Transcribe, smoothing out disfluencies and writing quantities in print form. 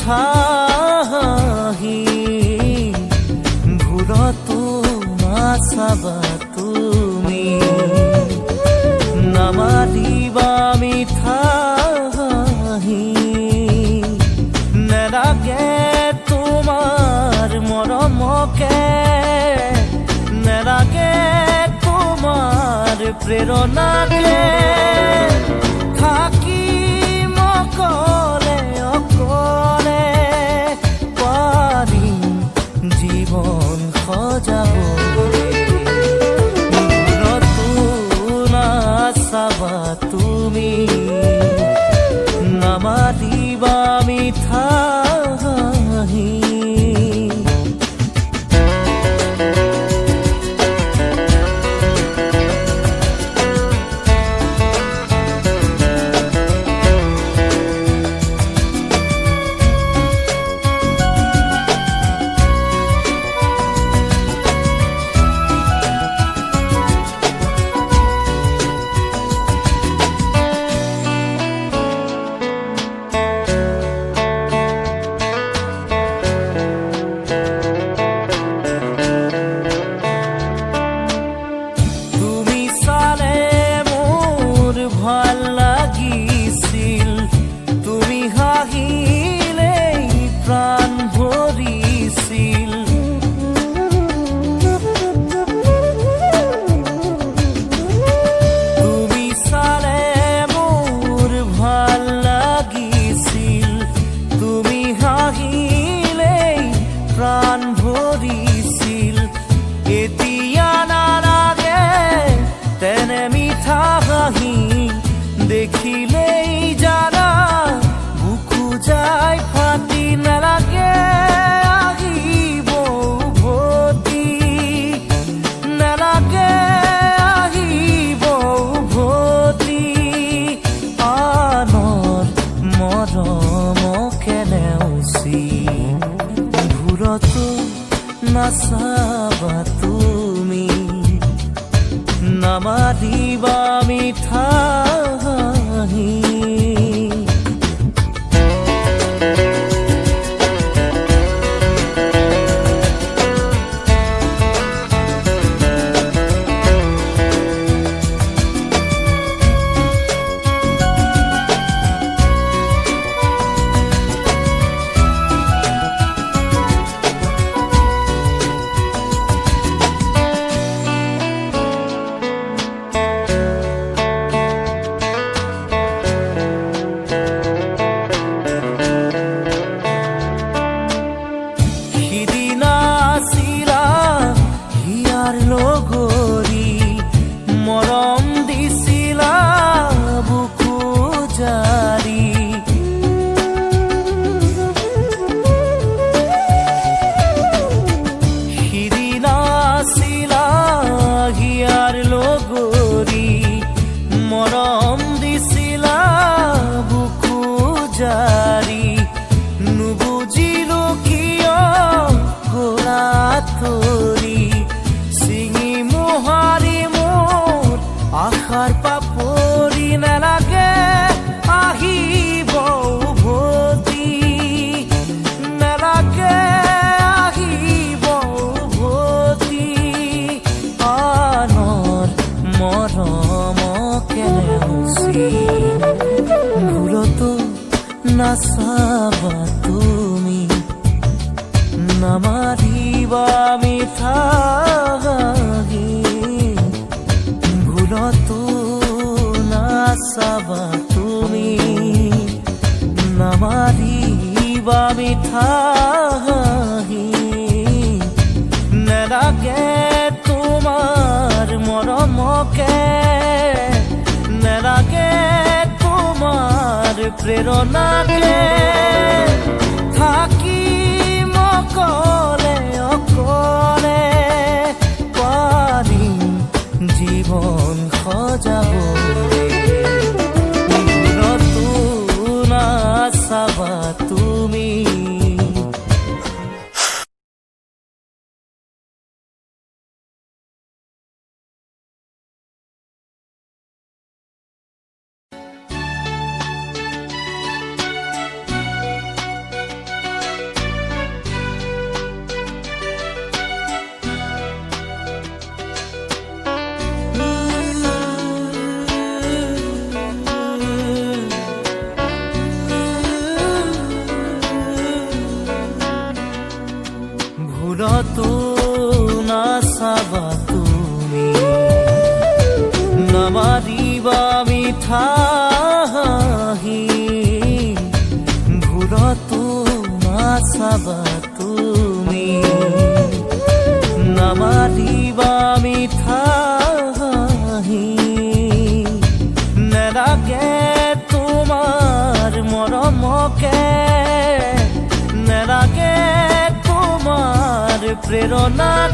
মিঠা হাঁহি ভোৰতো নাচাবা তুমি নামাৰিবা মিঠা হাঁহি নেলাগে তোমাৰ মৰমকে নেলাগে তোমাৰ প্ৰেৰণাকে থাকিম অকলে অকলে পাৰিম জীৱন সজাবলৈ দূৰতো নাচাবা তুমি নামাৰিবা মিঠা হাঁহি ভাল লাগিছিল তুমি হাঁহিলেই প্ৰাণ ভৰিছিল তুমি চালে মোৰ ভাল লাগিছিল তুমি হাঁহিলেই প্ৰাণ ভৰিছিল এতিয়া নালাগে তেনে মিঠা হাঁহি দেখিলেই জানা বুকু যায় ফাটি নালাগে আহিব উভতি নালাগে আহিব উভতি আনৰ মৰমকে নেওচি ঘূৰতো নাচাবা তুমি নামাৰিবা মিঠা হাঁহি লগৰী মৰম দিছিলা বুকু জাৰি সিদিনা আছিলা হিয়াৰ লগৰী মৰম দিছিলা বুকু জাৰি নুবুজিলো কিয় গলা তৰি মোহাৰি মোৰ আশাৰ পাপৰি নালাগে আহিব উভতি নালাগে আহিব উভতি আনৰ মৰমকে নেওচি ভুলতো নাচাবা তুমি নামাৰিবা মিঠা হাঁহি ভুলতো নাচাবা তুমি নামাৰিবা মিঠা হাঁহি নেলাগে তোমাৰ মৰমকে নেলাগে তোমাৰ প্ৰেৰণাকে থাকিম অকলে অকলে পাৰিম জীৱন সজাবলৈ দূৰতো নাচাবা তুমি ভুলতো নাচাবা তুমি নামাৰিবা মিঠা হাঁহি ভুলতো নাচাবা তুমি নামাৰিবা মিঠা হাঁহি নেলাগে তোমাৰ মৰমকে নেলাগে তোমাৰ প্ৰেৰণাকে